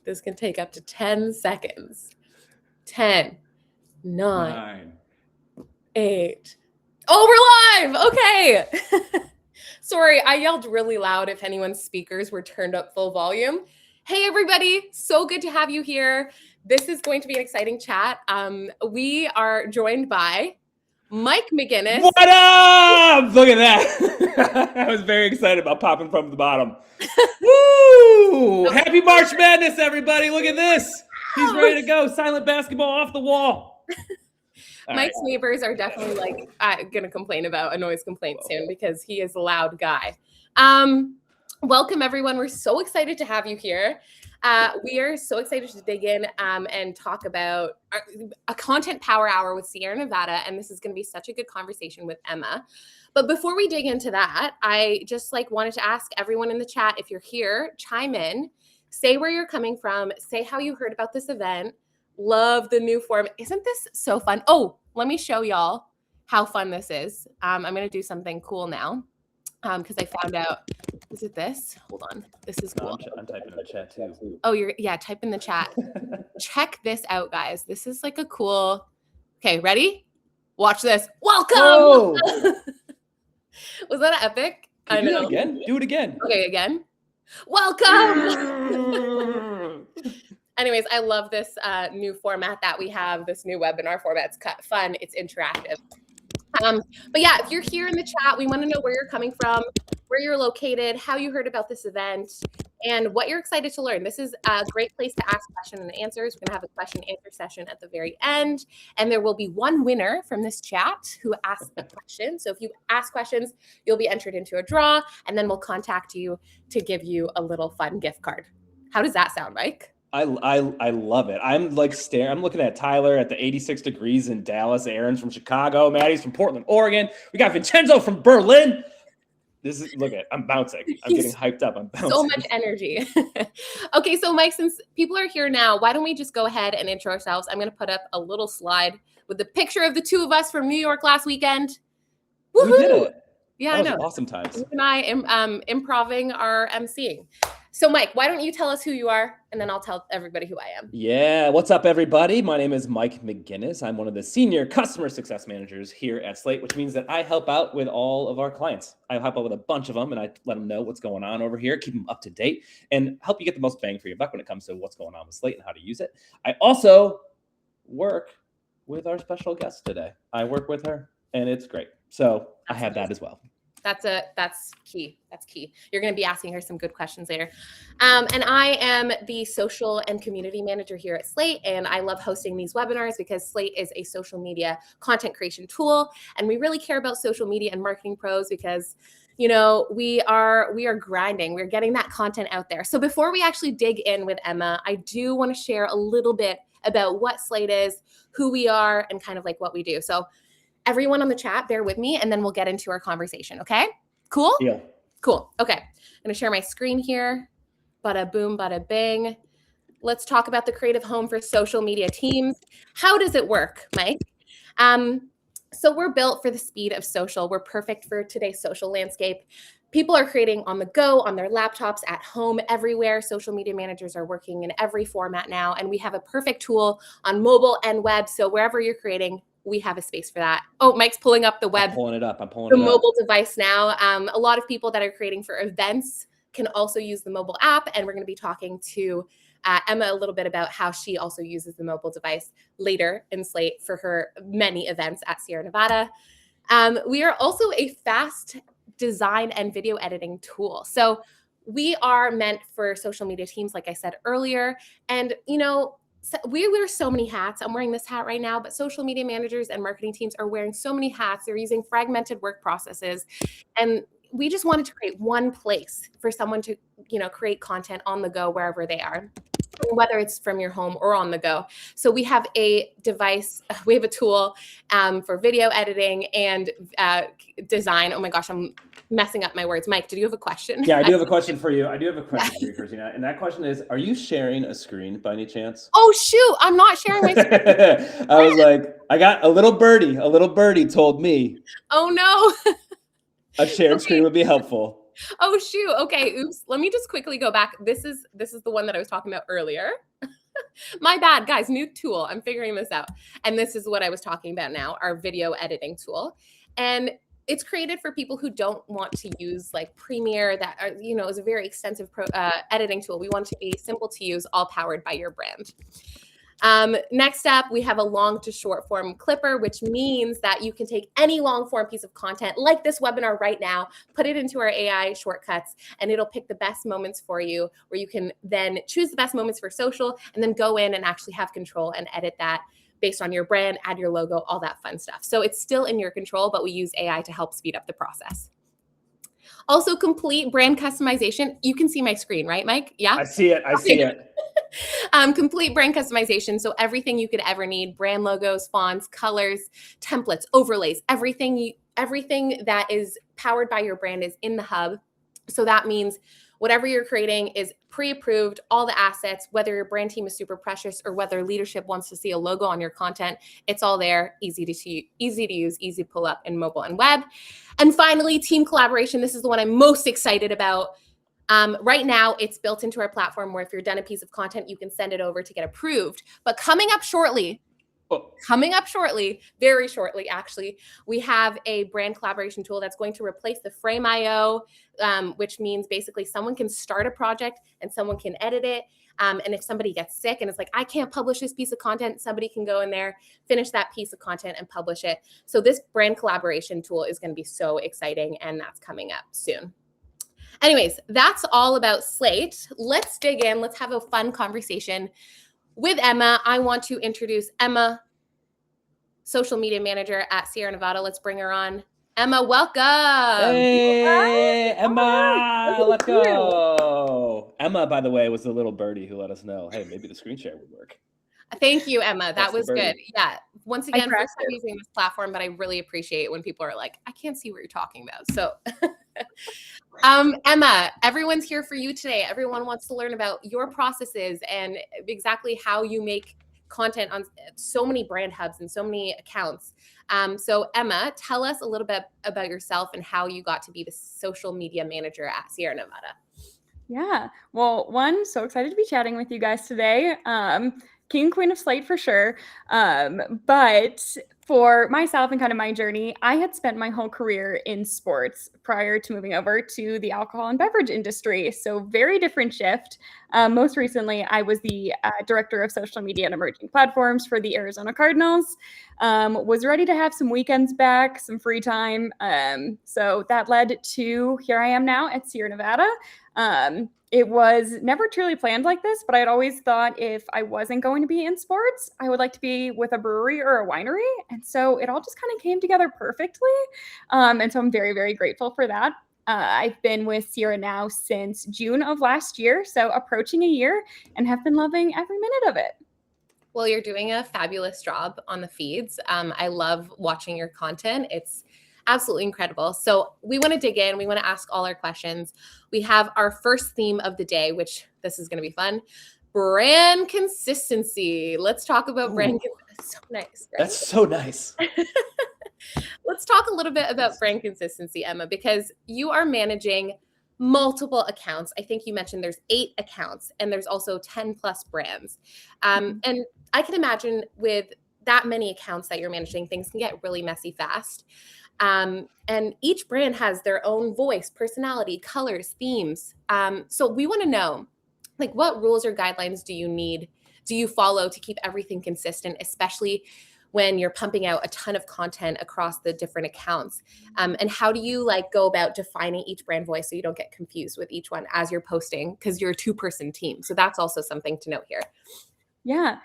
This can take up to 10 seconds. 10, 9, 8. Oh, we're live. Okay. Sorry, I yelled really loud if anyone's speakers were turned up full volume. Hey, everybody. So good to have you here. This is going to be an exciting chat. We are joined by Mike McGinnis. What up? Look at that. I was very excited about popping from the bottom. Woo! Happy March Madness, everybody. Look at this. He's ready to go. Silent basketball off the wall. Mike's neighbors are definitely going to complain about a noise complaint soon because he is a loud guy. Welcome, everyone. We're so excited to have you here. We are so excited to dig in and talk about a content power hour with Sierra Nevada, and this is going to be such a good conversation with Emma. But before we dig into that, I just wanted to ask everyone in the chat, if you're here, chime in, say where you're coming from, say how you heard about this event. Love the new form. Isn't this so fun? Oh, let me show y'all how fun this is. I'm going to do something cool now. Because I found out, is it this? Hold on. This is cool. I'm typing in the chat too. Oh, type in the chat. Check this out, guys. This is a cool. Okay, ready? Watch this. Welcome. Was that epic? I know. Do it again. Do it again. Okay, again. Welcome. Anyways, I love this new format that we have, this new webinar format. It's fun. It's interactive. But yeah, if you're here in the chat, we want to know where you're coming from, where you're located, how you heard about this event, and what you're excited to learn. This is a great place to ask questions and answers. We're going to have a question and answer session at the very end, and there will be one winner from this chat who asks a question. So if you ask questions, you'll be entered into a draw, and then we'll contact you to give you a little fun gift card. How does that sound, Mike? I love it. I'm staring. I'm looking at Tyler at the 86 degrees in Dallas. Aaron's from Chicago. Maddie's from Portland, Oregon. We got Vincenzo from Berlin. I'm bouncing. I'm getting hyped up. I'm bouncing. So much energy. Okay, so Mike, since people are here now, why don't we just go ahead and intro ourselves? I'm going to put up a little slide with the picture of the two of us from New York last weekend. Woohoo! We did it. Yeah, I know. Awesome times. You and I am improving our emceeing. So, Mike, why don't you tell us who you are, and then I'll tell everybody who I am. Yeah, what's up, everybody? My name is Mike McGinnis. I'm one of the senior customer success managers here at Slate, which means that I help out with all of our clients. I help out with a bunch of them, and I let them know what's going on over here, keep them up to date, and help you get the most bang for your buck when it comes to what's going on with Slate and how to use it. I also work with our special guest today. I work with her, and it's great. So I have that as well. That's key. That's key. You're going to be asking her some good questions later. And I am the social and community manager here at Slate. And I love hosting these webinars because Slate is a social media content creation tool. And we really care about social media and marketing pros because, we are grinding. We're getting that content out there. So before we actually dig in with Emma, I do want to share a little bit about what Slate is, who we are, and kind of what we do. So everyone on the chat, bear with me, and then we'll get into our conversation, okay? Cool? Yeah. Cool. Okay. I'm going to share my screen here. Bada boom, bada bing. Let's talk about the creative home for social media teams. How does it work, Mike? So we're built for the speed of social. We're perfect for today's social landscape. People are creating on the go, on their laptops, at home, everywhere. Social media managers are working in every format now, and we have a perfect tool on mobile and web. So wherever you're creating, we have a space for that. Oh, Mike's pulling up the web. I'm pulling it up. The mobile device now. A lot of people that are creating for events can also use the mobile app. And we're going to be talking to Emma a little bit about how she also uses the mobile device later in Slate for her many events at Sierra Nevada. We are also a fast design and video editing tool. So we are meant for social media teams, like I said earlier. And, we wear so many hats. I'm wearing this hat right now, but social media managers and marketing teams are wearing so many hats. They're using fragmented work processes. And we just wanted to create one place for someone to, create content on the go wherever they are, whether it's from your home or on the go. So we have a device, we have a tool for video editing and design. Oh my gosh, I'm messing up my words. Mike, did you have a question? Yeah, I do have a question for you. Christina. And that question is, are you sharing a screen by any chance? Oh, shoot. I'm not sharing my screen. I was like, I got a little birdie told me. Oh, no. A shared screen would be helpful. Oh shoot. Okay. Oops. Let me just quickly go back. This is the one that I was talking about earlier. My bad, guys. New tool. I'm figuring this out. And this is what I was talking about now, our video editing tool. And it's created for people who don't want to use like Premiere, that is a very extensive editing tool. We want it to be simple to use, all powered by your brand. Next up, we have a long to short form clipper, which means that you can take any long form piece of content like this webinar right now, put it into our AI shortcuts, and it'll pick the best moments for you, where you can then choose the best moments for social and then go in and actually have control and edit that based on your brand, add your logo, all that fun stuff. So it's still in your control, but we use AI to help speed up the process. Also, complete brand customization. You can see my screen, right, Mike? Yeah? I see it. I see it. Complete brand customization. So everything you could ever need: brand logos, fonts, colors, templates, overlays, everything that is powered by your brand is in the hub. So that means whatever you're creating is pre-approved, all the assets, whether your brand team is super precious or whether leadership wants to see a logo on your content, it's all there, easy to use, easy to pull up in mobile and web. And finally, team collaboration. This is the one I'm most excited about. Right now, it's built into our platform where if you're done a piece of content, you can send it over to get approved. But coming up shortly, very shortly, actually, we have a brand collaboration tool that's going to replace the Frame.io, which means basically someone can start a project and someone can edit it. And if somebody gets sick and it's like, I can't publish this piece of content, somebody can go in there, finish that piece of content and publish it. So this brand collaboration tool is going to be so exciting, and that's coming up soon. Anyways, that's all about Slate. Let's dig in. Let's have a fun conversation with Emma. I want to introduce Emma, social media manager at Sierra Nevada. Let's bring her on. Emma, welcome. Hey, Emma, let's go. Emma, by the way, was the little birdie who let us know, hey, maybe the screen share would work. Thank you, Emma. That was good. Yeah. Once again, first time using this platform, but I really appreciate it when people are like, I can't see what you're talking about. So Emma, everyone's here for you today. Everyone wants to learn about your processes and exactly how you make content on so many brand hubs and so many accounts. So Emma, tell us a little bit about yourself and how you got to be the social media manager at Sierra Nevada. Yeah. Well, so excited to be chatting with you guys today. King and queen of Slate for sure. But for myself and kind of my journey, I had spent my whole career in sports prior to moving over to the alcohol and beverage industry. So very different shift. Most recently, I was the director of social media and emerging platforms for the Arizona Cardinals. Was ready to have some weekends back, some free time. So that led to here I am now at Sierra Nevada. It was never truly planned like this, but I'd always thought if I wasn't going to be in sports, I would like to be with a brewery or a winery. And so it all just kind of came together perfectly. And so I'm very, very grateful for that. I've been with Sierra now since June of last year, so approaching a year, and have been loving every minute of it. Well, you're doing a fabulous job on the feeds. I love watching your content. It's absolutely incredible. So we want to dig in. We want to ask all our questions. We have our first theme of the day, which this is going to be fun. Brand consistency. Let's talk about brand consistency. So nice. Right? That's so nice. Let's talk a little bit about brand consistency, Emma, because you are managing multiple accounts. I think you mentioned there's 8 accounts and there's also 10 plus brands. And I can imagine with that many accounts that you're managing, things can get really messy fast. And each brand has their own voice, personality, colors, themes. So we want to know, like, what rules or guidelines do you follow to keep everything consistent, especially when you're pumping out a ton of content across the different accounts? And how do you go about defining each brand voice so you don't get confused with each one as you're posting, because you're a 2-person team. So that's also something to note here. Yeah.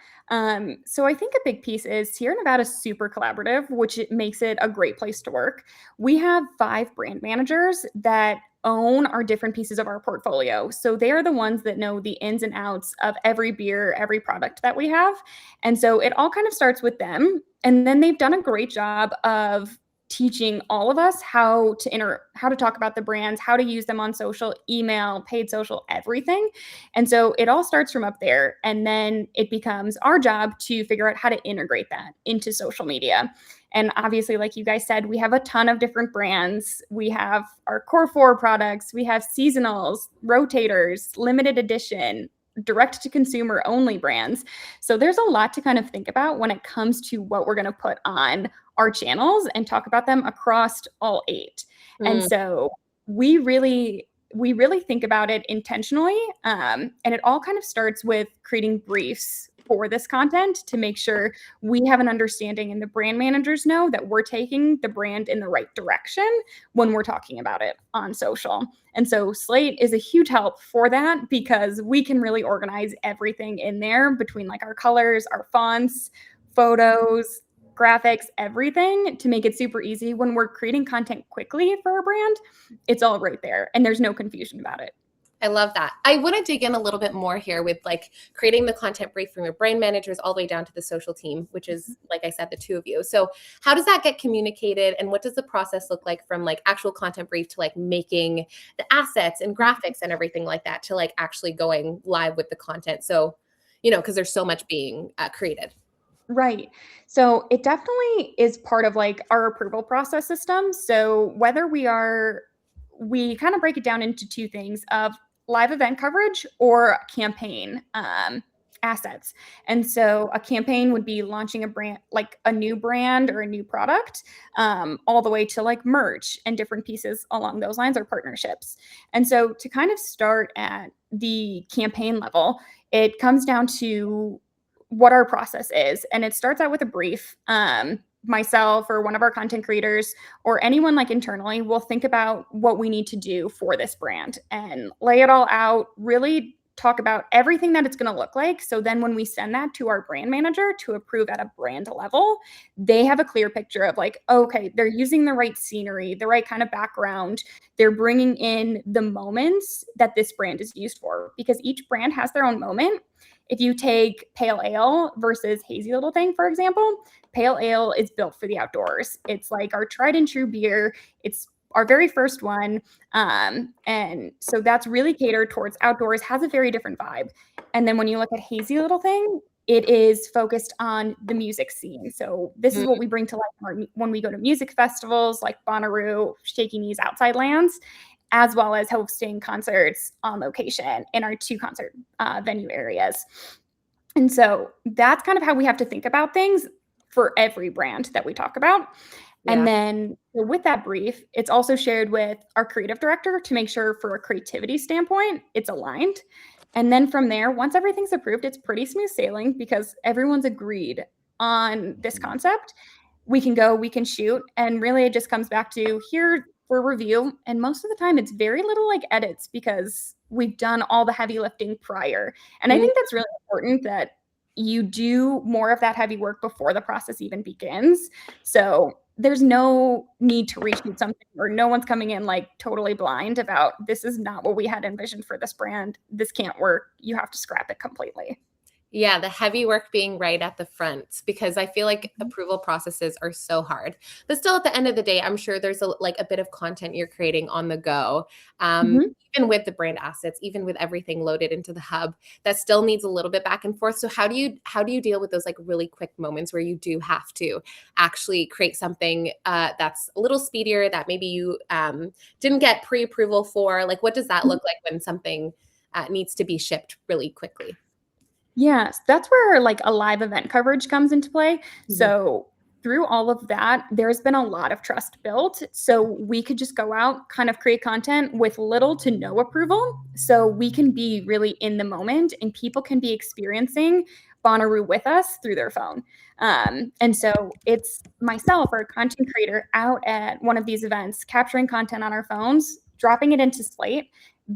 So I think a big piece is Sierra Nevada is super collaborative, which makes it a great place to work. We have 5 brand managers that own our different pieces of our portfolio. So they are the ones that know the ins and outs of every beer, every product that we have. And so it all kind of starts with them. And then they've done a great job of teaching all of us how to talk about the brands, how to use them on social, email, paid social, everything. And so it all starts from up there. And then it becomes our job to figure out how to integrate that into social media. And obviously, like you guys said, we have a ton of different brands. We have our core 4 products, we have seasonals, rotators, limited edition, direct to consumer only brands. So there's a lot to kind of think about when it comes to what we're going to put on our channels and talk about them across all 8. And so we really think about it intentionally. And it all kind of starts with creating briefs for this content to make sure we have an understanding and the brand managers know that we're taking the brand in the right direction when we're talking about it on social. And so Slate is a huge help for that because we can really organize everything in there between like our colors, our fonts, photos, graphics, everything to make it super easy when we're creating content quickly for our brand. It's all right there and there's no confusion about it. I love that. I want to dig in a little bit more here with like creating the content brief from your brand managers all the way down to the social team, which is, like I said, the 2 of you. So how does that get communicated and what does the process look like from like actual content brief to like making the assets and graphics and everything like that to like actually going live with the content? So, because there's so much being created. Right. So it definitely is part of like our approval process system. So whether we kind of break it down into 2 things of live event coverage or campaign assets. And so a campaign would be launching a brand, like a new brand or a new product, all the way to like merch and different pieces along those lines or partnerships. And so to kind of start at the campaign level, it comes down to what our process is. And it starts out with a brief. Myself or one of our content creators or anyone like internally will think about what we need to do for this brand and lay it all out, really talk about everything that it's going to look like. So then when we send that to our brand manager to approve at a brand level, they have a clear picture of like, okay, they're using the right scenery, the right kind of background. They're bringing in the moments that this brand is used for because each brand has their own moment. If you take pale ale versus hazy little thing, for example, pale ale is built for the outdoors. It's like our tried and true beer. It's our very first one. And so that's really catered towards outdoors, has a very different vibe. And then when you look at hazy little thing, it is focused on the music scene. So this is what we bring to life when we go to music festivals like Bonnaroo, Shaky Knees, Outside Lands, as well as hosting concerts on location in our 2 concert venue areas. And so that's kind of how we have to think about things for every brand that we talk about. Yeah. And then with that brief, it's also shared with our creative director to make sure for a creativity standpoint, it's aligned. And then from there, once everything's approved, it's pretty smooth sailing because everyone's agreed on this concept. We can go, we can shoot. And really it just comes back to here for review. And most of the time it's very little like edits because we've done all the heavy lifting prior. And I think that's really important that you do more of that heavy work before the process even begins. So there's no need to reshoot something or no one's coming in like totally blind about this is not what we had envisioned for this brand. This can't work. You have to scrap it completely. Yeah, the heavy work being right at the front because I feel like approval processes are so hard. But still, at the end of the day, I'm sure there's a bit of content you're creating on the go, even with the brand assets, even with everything loaded into the hub. That still needs a little bit back and forth. So how do you deal with those like really quick moments where you do have to actually create something that's a little speedier that maybe you didn't get pre-approval for? Like, what does that look like when something needs to be shipped really quickly? Yes, that's where like a live event coverage comes into play. So through all of that, there's been a lot of trust built. So we could just go out, kind of create content with little to no approval. So we can be really in the moment and people can be experiencing Bonnaroo with us through their phone. And so it's myself or a content creator out at one of these events, capturing content on our phones, dropping it into Slate,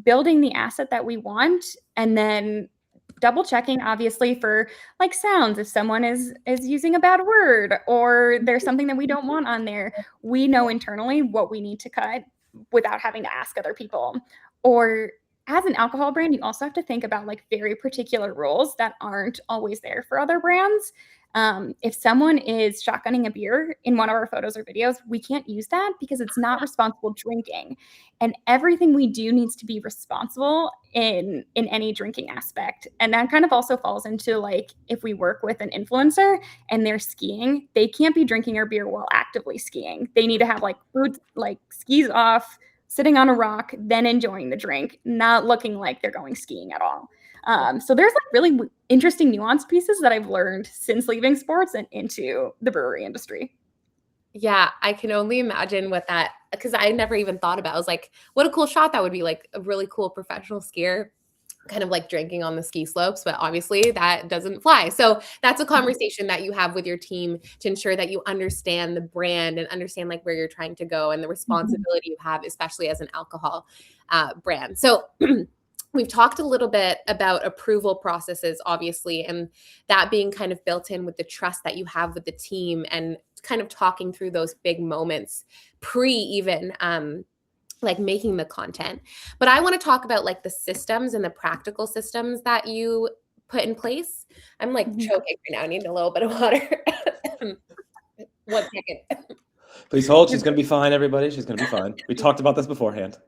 building the asset that we want, and then double checking obviously for like sounds. If someone is using a bad word or there's something that we don't want on there, we know internally what we need to cut without having to ask other people. Or as an alcohol brand, you also have to think about like very particular rules that aren't always there for other brands. If someone is shotgunning a beer in one of our photos or videos, we can't use that because it's not responsible drinking. And everything we do needs to be responsible in any drinking aspect. And that kind of also falls into like if we work with an influencer and they're skiing, they can't be drinking our beer while actively skiing. They need to have like boots, like skis off, sitting on a rock, then enjoying the drink, not looking like they're going skiing at all. So there's like really interesting nuanced pieces that I've learned since leaving sports and into the brewery industry. Yeah, I can only imagine what that, because I never even thought about. I was like, what a cool shot that would be, like a really cool professional skier kind of like drinking on the ski slopes, but obviously that doesn't fly. So that's a conversation that you have with your team to ensure that you understand the brand and understand like where you're trying to go and the responsibility you have, especially as an alcohol brand. So we've talked a little bit about approval processes, obviously, and that being kind of built in with the trust that you have with the team and kind of talking through those big moments pre even like making the content. But I want to talk about like the systems and the practical systems that you put in place. I'm like choking right now. I need a little bit of water. 1 second. Please hold. She's going to be fine, everybody. She's going to be fine. We talked about this beforehand.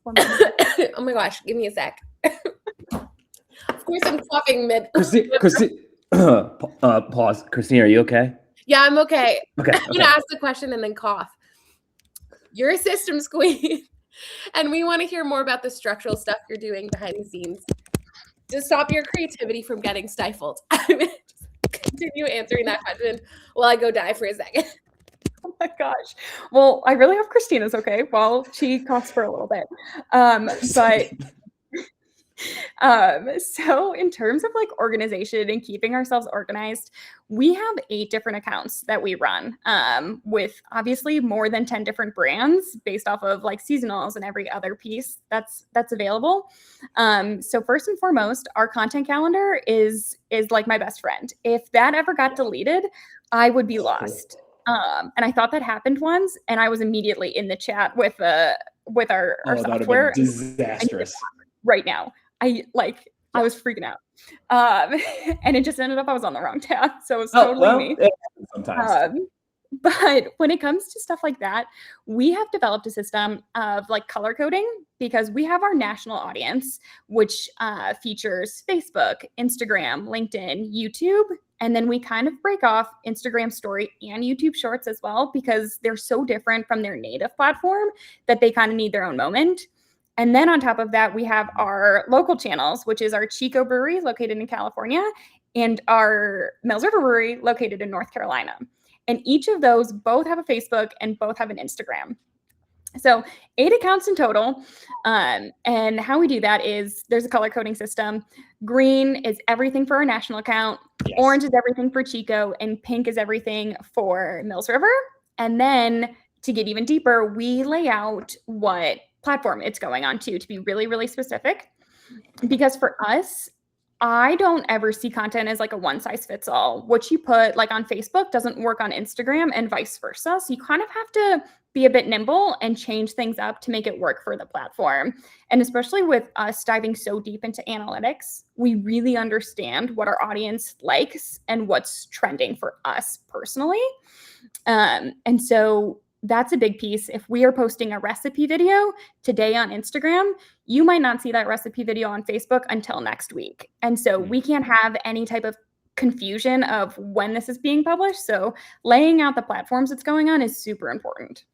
Oh my gosh. Give me a sec. Of course, I'm coughing mid. Pause. Christine, are you okay? Yeah, I'm okay. Okay. I'm going to ask the question and then cough. You're a systems queen, and we want to hear more about the structural stuff you're doing behind the scenes to stop your creativity from getting stifled. I'm going to continue answering that question while I go die for a second. Oh my gosh. Well, I really hope Christina's okay while she coughs for a little bit. So in terms of like organization and keeping ourselves organized, we have 8 different accounts that we run with obviously more than 10 different brands based off of like seasonals and every other piece that's available. So first and foremost, our content calendar is like my best friend. If that ever got deleted, I would be lost. And I thought that happened once, and I was immediately in the chat with our software. Disastrous. Right now. I was freaking out. And it just ended up I was on the wrong tab. So it was totally me. Sometimes. But when it comes to stuff like that, we have developed a system of like color coding because we have our national audience, which features Facebook, Instagram, LinkedIn, YouTube. And then we kind of break off Instagram story and YouTube shorts as well because they're so different from their native platform that they kind of need their own moment. And then on top of that, we have our local channels, which is our Chico Brewery located in California and our Mills River Brewery located in North Carolina. And each of those both have a Facebook and both have an Instagram. So 8 accounts in total. And how we do that is there's a color coding system. Green is everything for our national account. Yes. Orange is everything for Chico. And pink is everything for Mills River. And then to get even deeper, we lay out what platform it's going on to be really, really specific. Because for us, I don't ever see content as like a one size fits all. What you put like on Facebook doesn't work on Instagram and vice versa. So you kind of have to be a bit nimble and change things up to make it work for the platform. And especially with us diving so deep into analytics, we really understand what our audience likes and what's trending for us personally. And so that's a big piece. If we are posting a recipe video today on Instagram, you might not see that recipe video on Facebook until next week. And so we can't have any type of confusion of when this is being published. So laying out the platforms it's going on is super important.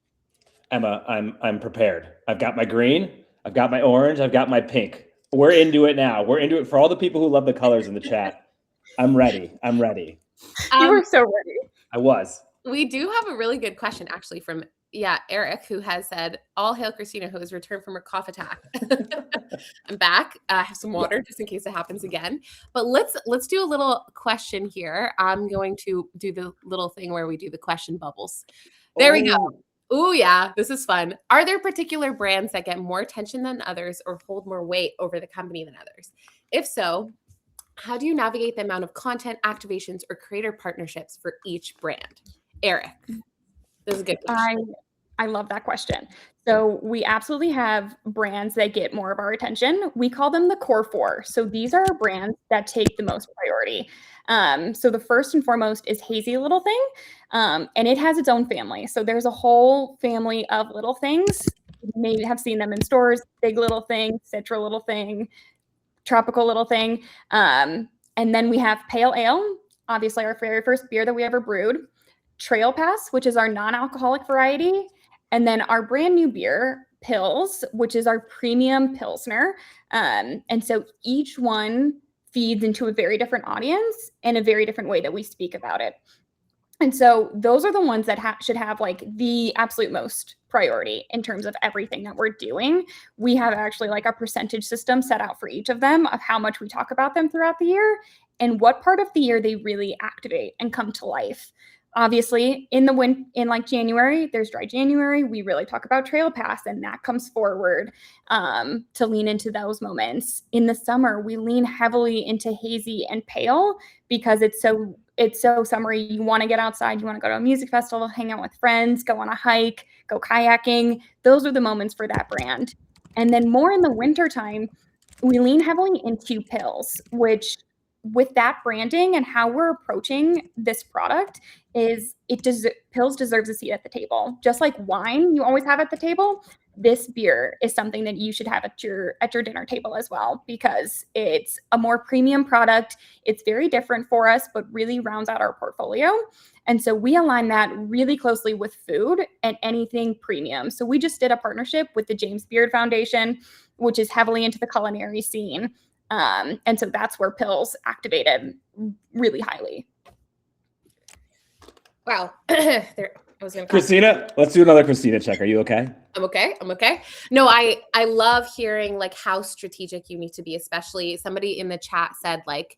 Emma, I'm prepared. I've got my green, I've got my orange, I've got my pink. We're into it now. We're into it for all the people who love the colors in the chat. I'm ready. You were so ready. I was. We do have a really good question actually from Eric, who has said, all hail Christina, who has returned from her cough attack. I'm back. I have some water just in case it happens again. But let's do a little question here. I'm going to do the little thing where we do the question bubbles. There we go. Oh yeah, this is fun. Are there particular brands that get more attention than others or hold more weight over the company than others? If so, how do you navigate the amount of content, activations, or creator partnerships for each brand? Eric, this is a good question. I love that question. So we absolutely have brands that get more of our attention. We call them the core four. So these are brands that take the most priority. So the first and foremost is Hazy Little Thing, and it has its own family. So there's a whole family of little things. You may have seen them in stores: Big Little Thing, Citra Little Thing, Tropical Little Thing. And then we have Pale Ale, obviously our very first beer that we ever brewed. Trail Pass, which is our non-alcoholic variety. And then our brand new beer, Pils, which is our premium Pilsner. And so each one feeds into a very different audience and a very different way that we speak about it. And so those are the ones that should have like the absolute most priority in terms of everything that we're doing. We have actually like a percentage system set out for each of them of how much we talk about them throughout the year and what part of the year they really activate and come to life. Obviously, in like January, there's Dry January. We really talk about Trail Pass, and that comes forward to lean into those moments. In the summer, we lean heavily into Hazy and Pale because it's so summery. You want to get outside. You want to go to a music festival, hang out with friends, go on a hike, go kayaking. Those are the moments for that brand. And then more in the wintertime, we lean heavily into Pils, which with that branding and how we're approaching this product is Pils deserves a seat at the table. Just like wine you always have at the table, this beer is something that you should have at your dinner table as well, because it's a more premium product. It's very different for us, but really rounds out our portfolio. And so we align that really closely with food and anything premium. So we just did a partnership with the James Beard Foundation, which is heavily into the culinary scene. And so that's where Pils activated really highly. Wow. I was gonna Christina, let's do another Christina check. Are you okay? I'm okay. No, I love hearing like how strategic you need to be, especially somebody in the chat said like,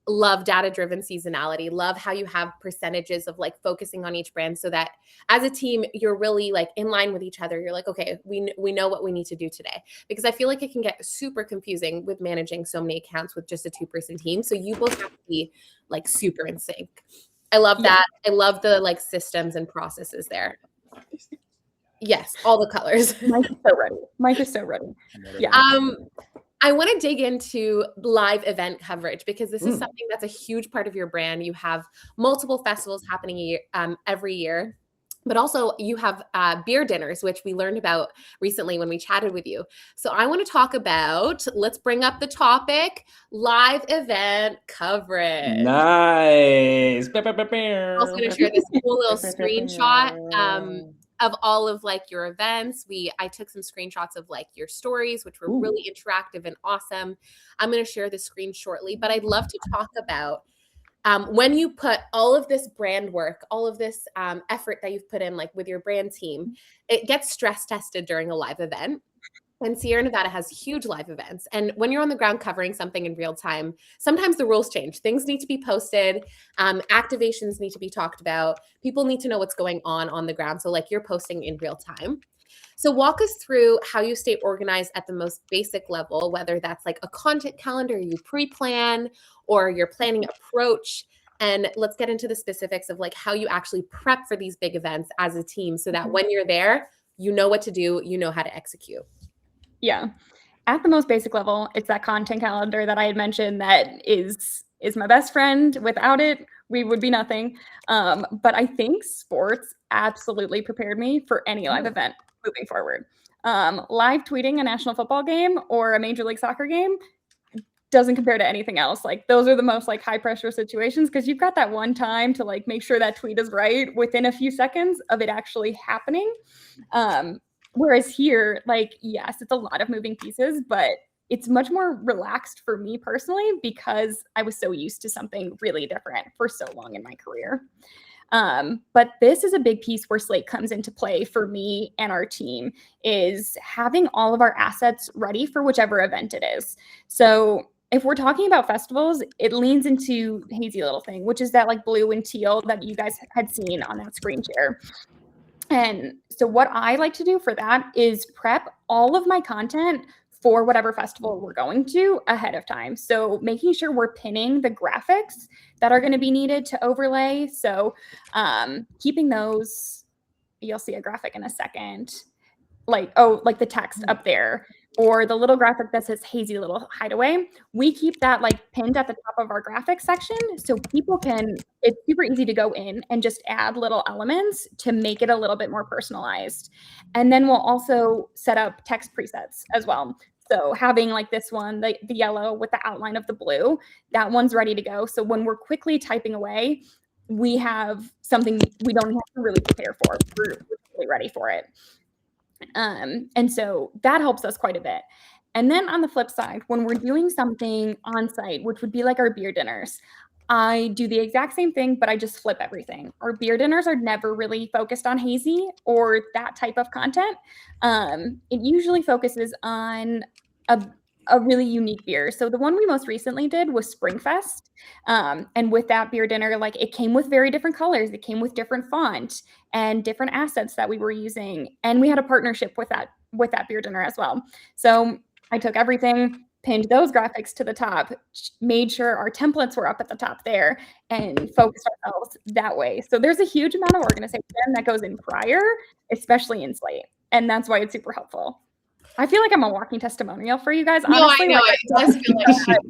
love data-driven seasonality, love how you have percentages of like focusing on each brand so that as a team, you're really like in line with each other. You're like, okay, we know what we need to do today, because I feel like it can get super confusing with managing so many accounts with just a 2-person team. So you both have to be like super in sync. I love that. I love the like systems and processes there. Yes, all the colors. Mike is so ready. Yeah. I want to dig into live event coverage, because this is something that's a huge part of your brand. You have multiple festivals happening every year, but also you have beer dinners, which we learned about recently when we chatted with you. So I want to talk about, let's bring up the topic, live event coverage. Nice. I'm also going to share this cool little screenshot of all of like your events. I took some screenshots of like your stories, which were really interactive and awesome. I'm going to share the screen shortly, but I'd love to talk about when you put all of this brand work, all of this effort that you've put in like with your brand team, it gets stress tested during a live event. And Sierra Nevada has huge live events. And when you're on the ground covering something in real time, sometimes the rules change. Things need to be posted. Activations need to be talked about. People need to know what's going on the ground. So like you're posting in real time. So walk us through how you stay organized at the most basic level, whether that's like a content calendar you pre-plan or your planning approach. And let's get into the specifics of like how you actually prep for these big events as a team so that when you're there, you know what to do, you know how to execute. Yeah. At the most basic level, it's that content calendar that I had mentioned that is my best friend. Without it, we would be nothing. But I think sports absolutely prepared me for any live event moving forward. Live tweeting a national football game or a Major League Soccer game doesn't compare to anything else. Like those are the most like high pressure situations because you've got that one time to like make sure that tweet is right within a few seconds of it actually happening. Whereas here, like, yes, it's a lot of moving pieces, but it's much more relaxed for me personally because I was so used to something really different for so long in my career. But this is a big piece where Slate comes into play for me and our team, is having all of our assets ready for whichever event it is. So if we're talking about festivals, it leans into Hazy Little Thing, which is that like blue and teal that you guys had seen on that screen share. And so what I like to do for that is prep all of my content for whatever festival we're going to ahead of time. So making sure we're pinning the graphics that are going to be needed to overlay. So keeping those, you'll see a graphic in a second. like the text up there, or the little graphic that says Hazy Little Hideaway. We keep that like pinned at the top of our graphics section, so people can, it's super easy to go in and just add little elements to make it a little bit more personalized. And then we'll also set up text presets as well. So having like this one, the yellow with the outline of the blue, that one's ready to go. So when we're quickly typing away, we have something we don't have to really prepare for. We're really ready for it. And so that helps us quite a bit. And then on the flip side, when we're doing something on site, which would be like our beer dinners, I do the exact same thing, but I just flip everything. Our beer dinners are never really focused on hazy or that type of content. It usually focuses on a really unique beer. So the one we most recently did was Springfest. And with that beer dinner, like it came with very different colors. It came with different font and different assets that we were using. And we had a partnership with that beer dinner as well. So I took everything, pinned those graphics to the top, made sure our templates were up at the top there, and focused ourselves that way. So there's a huge amount of organization that goes in prior, especially in Slate. And that's why it's super helpful. I feel like I'm a walking testimonial for you guys. Honestly, no, I know. like, It does feel like that.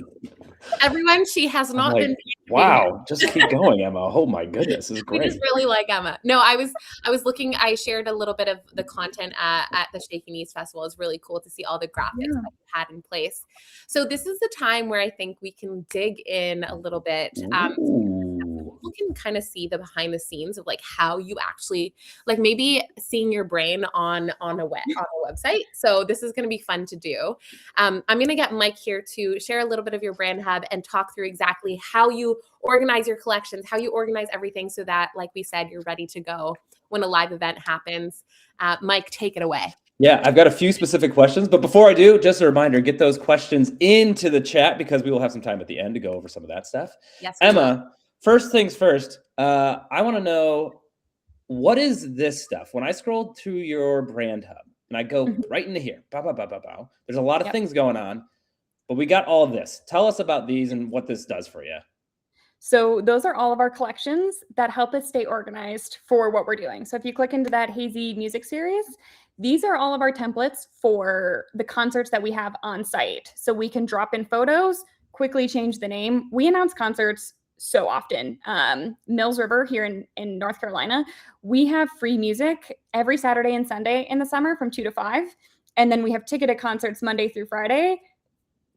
Everyone, she has not been. Wow, just keep going, Emma. Oh my goodness, this is great. We just really like Emma. No, I was looking. I shared a little bit of the content at the Shaky Knees Festival. It's really cool to see all the graphics that we had in place. So this is the time where I think we can dig in a little bit. People can kind of see the behind the scenes of like how you actually, like maybe seeing your brain on a website. So this is going to be fun to do. I'm going to get Mike here to share a little bit of your brand hub and talk through exactly how you organize your collections, how you organize everything so that, like we said, you're ready to go when a live event happens. Mike, take it away. Yeah, I've got a few specific questions, but before I do, just a reminder, get those questions into the chat because we will have some time at the end to go over some of that stuff. Yes, Emma, first things first, I want to know, what is this stuff? When I scroll through your brand hub and I go right into here, there's a lot of things going on, but we got all of this. Tell us about these and what this does for you. So those are all of our collections that help us stay organized for what we're doing. So if you click into that Hazy music series, these are all of our templates for the concerts that we have on site. So we can drop in photos, quickly change the name. We announce concerts so often. Mills River here in North Carolina, we have free music every Saturday and Sunday in the summer from 2 to 5. And then we have ticketed concerts Monday through Friday,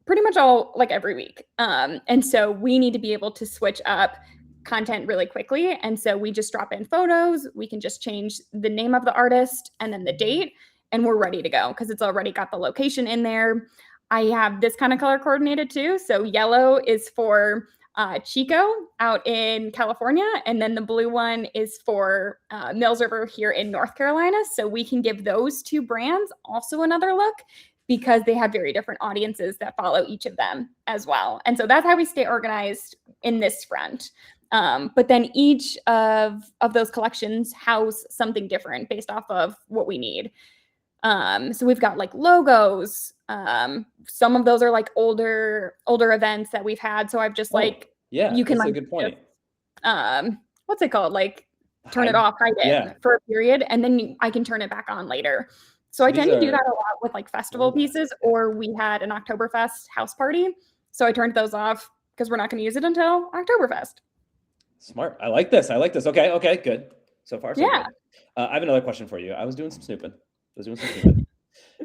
pretty much all like every week. And so we need to be able to switch up content really quickly. And so we just drop in photos. We can just change the name of the artist and then the date, and we're ready to go because it's already got the location in there. I have this kind of color coordinated too. So yellow is for Chico out in California, and then the blue one is for Mills River here in North Carolina. So we can give those two brands also another look because they have very different audiences that follow each of them as well. And so that's how we stay organized in this front. But then each of those collections house something different based off of what we need. So we've got like logos. Some of those are like older events that we've had. So I've just you can that's a good point. What's it called? Like turn it off, hide it for a period, and then I can turn it back on later. So I tend to do that a lot with like festival pieces, or we had an Oktoberfest house party. So I turned those off because we're not going to use it until Oktoberfest. Smart. I like this. Okay, good. So far, so good. I have another question for you. I was doing some snooping.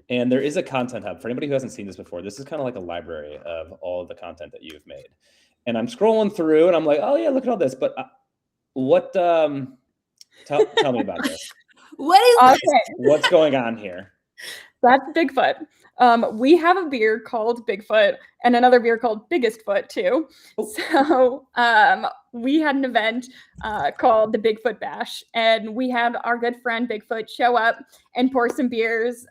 And there is a content hub. For anybody who hasn't seen this before, this is kind of like a library of all of the content that you've made. And I'm scrolling through and I'm like, oh yeah, look at all this. But what, tell me about this. What is this? What's going on here? That's Bigfoot. We have a beer called Bigfoot and another beer called Biggest Foot too. So we had an event called the Bigfoot Bash, and we had our good friend Bigfoot show up and pour some beers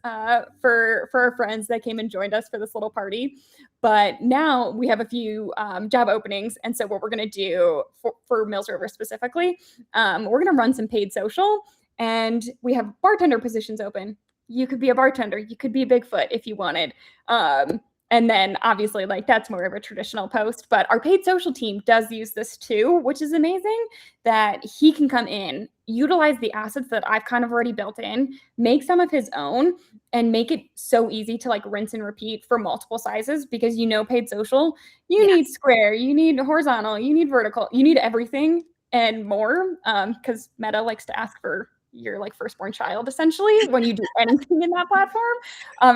for our friends that came and joined us for this little party. But now we have a few job openings, and so what we're going to do for Mills River specifically, we're going to run some paid social, and we have bartender positions open. You could be a bartender. You could be a Bigfoot if you wanted. And And then obviously like that's more of a traditional post, but our paid social team does use this too, which is amazing that he can come in, utilize the assets that I've kind of already built in, make some of his own, and make it so easy to like rinse and repeat for multiple sizes, because paid social, you need square, you need horizontal, you need vertical, you need everything and more, because Meta likes to ask for your like firstborn child essentially when you do anything in that platform.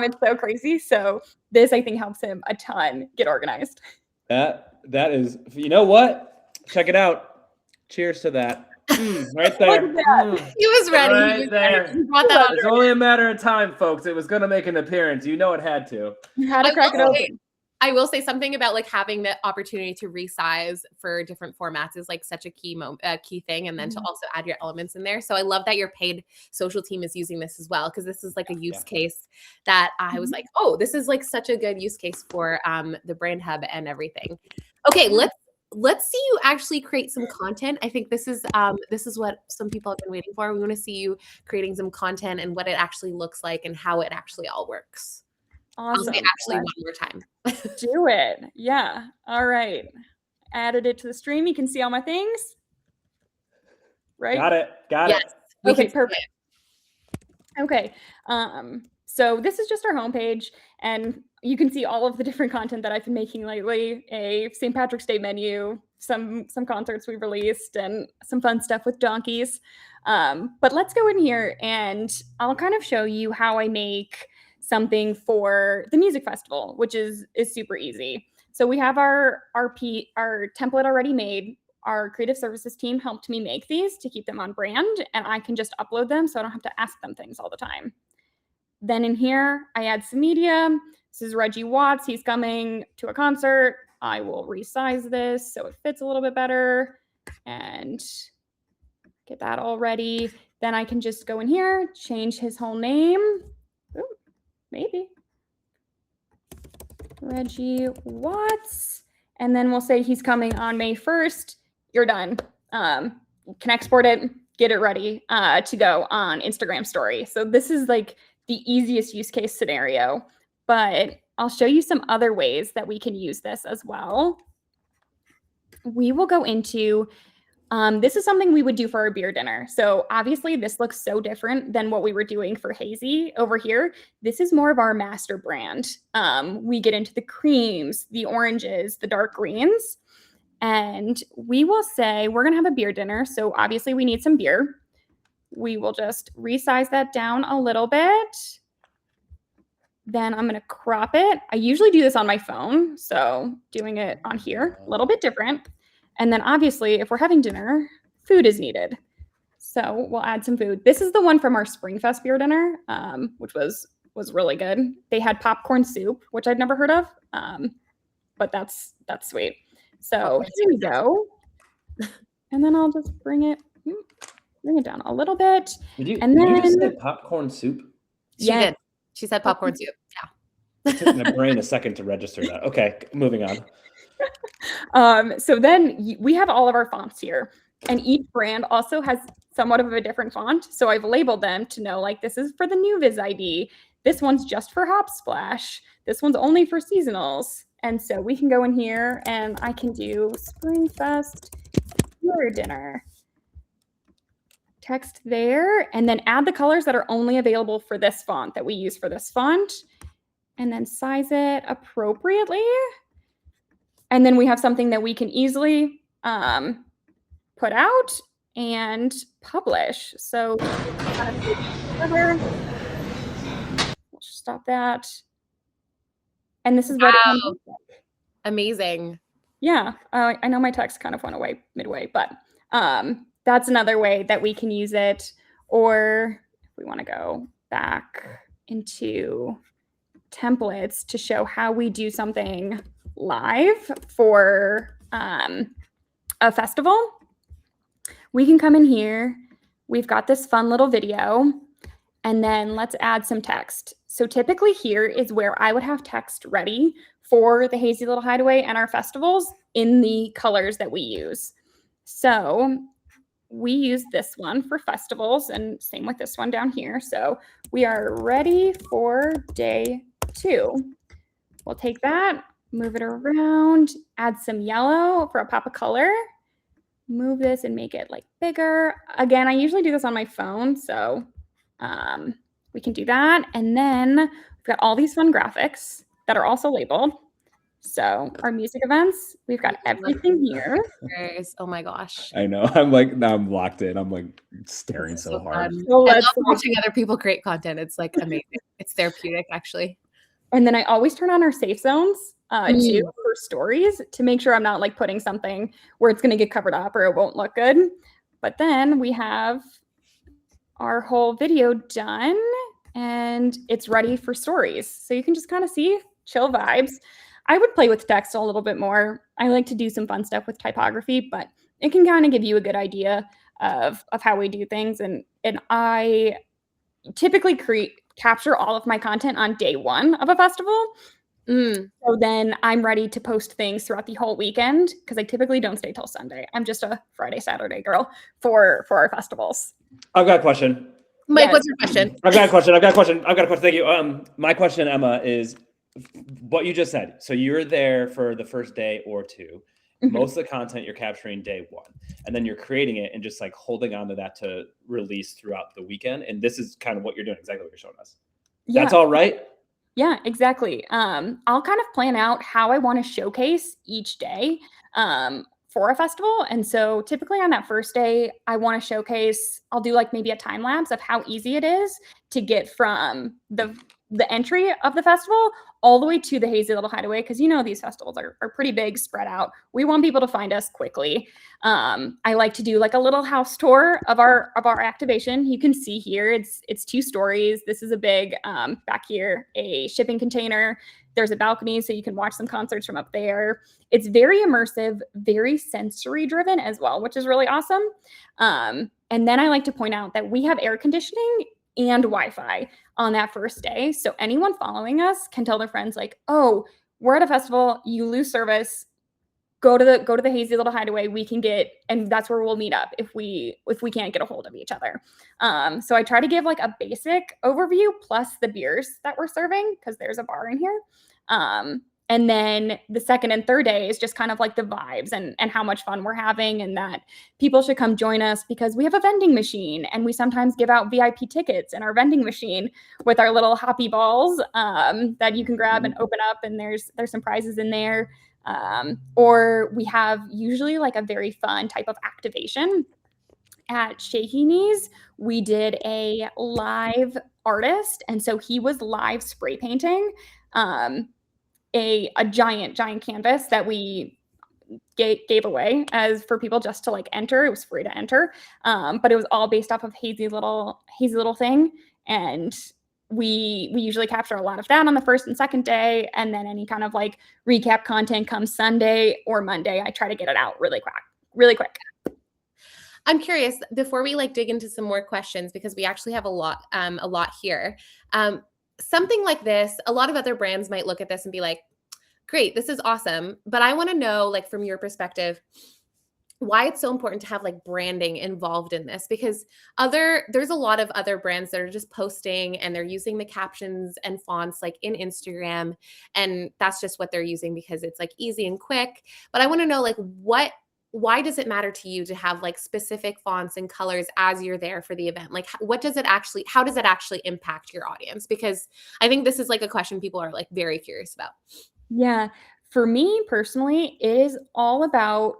It's so crazy. So this I think helps him a ton get organized. That is, you know what? Check it out. Cheers to that. Right there. He was ready. Right he was there. ready. He brought that It's only a matter of time, folks. It was going to make an appearance. You know it had to. You had to crack it open. I will say something about like having the opportunity to resize for different formats is like such a key thing, and then to also add your elements in there. So I love that your paid social team is using this as well, because this is like a use case that I was like, oh, this is like such a good use case for the brand hub and everything. Okay, let's see you actually create some content. I think this is what some people have been waiting for. We want to see you creating some content and what it actually looks like and how it actually all works. Awesome. I'll say actually one more time. Do it. Yeah. All right. Added it to the stream. You can see all my things. Right? Got it. Yes. Okay, perfect. Okay. So this is just our homepage, and you can see all of the different content that I've been making lately. A St. Patrick's Day menu, some concerts we released, and some fun stuff with donkeys. But let's go in here and I'll kind of show you how I make something for the music festival, which is super easy. So we have our template already made. Our creative services team helped me make these to keep them on brand, and I can just upload them so I don't have to ask them things all the time. Then in here, I add some media. This is Reggie Watts. He's coming to a concert. I will resize this so it fits a little bit better and get that all ready. Then I can just go in here, change his whole name. Ooh, maybe. Reggie Watts. And then we'll say he's coming on May 1st. You're done. You can export it, get it ready to go on Instagram story. So this is like the easiest use case scenario, but I'll show you some other ways that we can use this as well. We will go into, this is something we would do for our beer dinner. So obviously this looks so different than what we were doing for Hazy over here. This is more of our master brand. We get into the creams, the oranges, the dark greens, and we will say we're gonna have a beer dinner. So obviously we need some beer. We will just resize that down a little bit. Then I'm going to crop it. I usually do this on my phone, so doing it on here, a little bit different. And then obviously, if we're having dinner, food is needed. So we'll add some food. This is the one from our Springfest beer dinner, which was really good. They had popcorn soup, which I'd never heard of, but that's sweet. So here we go. And then I'll just bring it down a little bit. Did you just say popcorn soup? She did. She said popcorn soup. Yeah. It took my brain a second to register that. Okay, moving on. So then we have all of our fonts here, and each brand also has somewhat of a different font. So I've labeled them to know, like, this is for the new Viz ID. This one's just for Hop Splash. This one's only for seasonals. And so we can go in here and I can do Springfest beer dinner. Text there, and then add the colors that are only available for this font that we use for this font, and then size it appropriately. And then we have something that we can easily put out and publish. So we'll stop that. And this is what it looks like. Amazing. Yeah, I know my text kind of went away midway, but that's another way that we can use it. Or if we want to go back into templates to show how we do something live for a festival, we can come in here. We've got this fun little video, and then let's add some text. So typically here is where I would have text ready for the Hazy Little Hideaway and our festivals in the colors that we use. So we use this one for festivals, and same with this one down here. So we are ready for day 2. we'll take that, move it around, add some yellow for a pop of color, move this and make it like bigger. Again, I usually do this on my phone, so we can do that. And then we've got all these fun graphics that are also labeled. So our music events, we've got everything here. Oh my gosh. I know. I'm like, now I'm locked in. I'm like staring so hard. So I let's love watching other people create content. It's like amazing. It's therapeutic, actually. And then I always turn on our safe zones too for stories to make sure I'm not like putting something where it's going to get covered up or it won't look good. But then we have our whole video done and it's ready for stories. So you can just kind of see chill vibes. I would play with text a little bit more. I like to do some fun stuff with typography, but it can kind of give you a good idea of how we do things. And I typically capture all of my content on day one of a festival. So then I'm ready to post things throughout the whole weekend because I typically don't stay till Sunday. I'm just a Friday, Saturday girl for our festivals. I've got a question. Mike, what's your question? I've got a question. Thank you. My question, Emma, is what you just said. So you're there for the first day or two. Most of the content you're capturing day one, and then you're creating it and just like holding on to that to release throughout the weekend. And this is kind of what you're doing, exactly what you're showing us. Yeah. That's all right. Yeah, exactly. I'll kind of plan out how I want to showcase each day for a festival. And so typically on that first day, I want to showcase, I'll do like maybe a time lapse of how easy it is to get from the entry of the festival all the way to the Hazy Little Hideaway, because you know these festivals are pretty big, spread out. We want people to find us quickly. I like to do like a little house tour of our activation. You can see here it's 2 stories. This is a big back here, a shipping container. There's a balcony so you can watch some concerts from up there. It's very immersive, very sensory driven as well, which is really awesome. And then I like to point out that we have air conditioning and Wi-Fi on that first day. So anyone following us can tell their friends like, oh, we're at a festival, you lose service, go to the Hazy Little Hideaway, we can get, and that's where we'll meet up if we can't get a hold of each other. So I try to give like a basic overview plus the beers that we're serving because there's a bar in here. And then the second and third day is just kind of like the vibes and how much fun we're having and that people should come join us because we have a vending machine and we sometimes give out VIP tickets in our vending machine with our little happy balls that you can grab and open up and there's some prizes in there. Or we have usually like a very fun type of activation. At Shaky Knees, we did a live artist. And so he was live spray painting a giant canvas that we gave away as for people just to like enter. It was free to enter. But it was all based off of Hazy Little Thing. And we usually capture a lot of that on the first and second day. And then any kind of like recap content comes Sunday or Monday. I try to get it out really quick. I'm curious before we like dig into some more questions, because we actually have a lot here. Something like this, a lot of other brands might look at this and be like, great, this is awesome. But I want to know, like, from your perspective, why it's so important to have like branding involved in this, because there's a lot of other brands that are just posting and they're using the captions and fonts like in Instagram. And that's just what they're using because it's like easy and quick. But I want to know like why does it matter to you to have like specific fonts and colors as you're there for the event? Like how does it actually impact your audience? Because I think this is like a question people are like very curious about. Yeah. For me personally, it is all about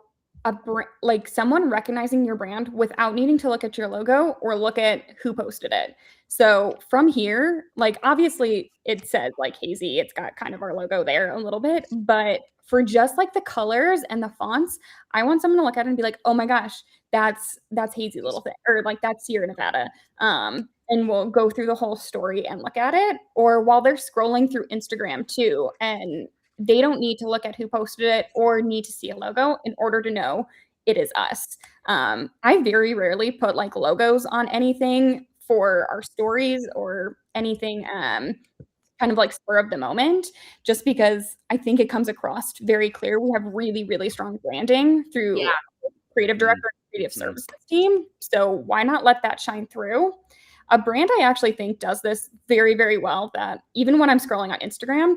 like someone recognizing your brand without needing to look at your logo or look at who posted it. So from here, like obviously it says like Hazy, it's got kind of our logo there a little bit, but for just like the colors and the fonts, I want someone to look at it and be like, oh my gosh, that's Hazy Little Thing, or like that's Sierra Nevada. And we'll go through the whole story and look at it. Or while they're scrolling through Instagram too, and they don't need to look at who posted it or need to see a logo in order to know it is us. I very rarely put like logos on anything for our stories or anything kind of like spur of the moment, just because I think it comes across very clear. We have really, really strong branding through creative director and creative services team. So why not let that shine through? A brand I actually think does this very, very well, that even when I'm scrolling on Instagram,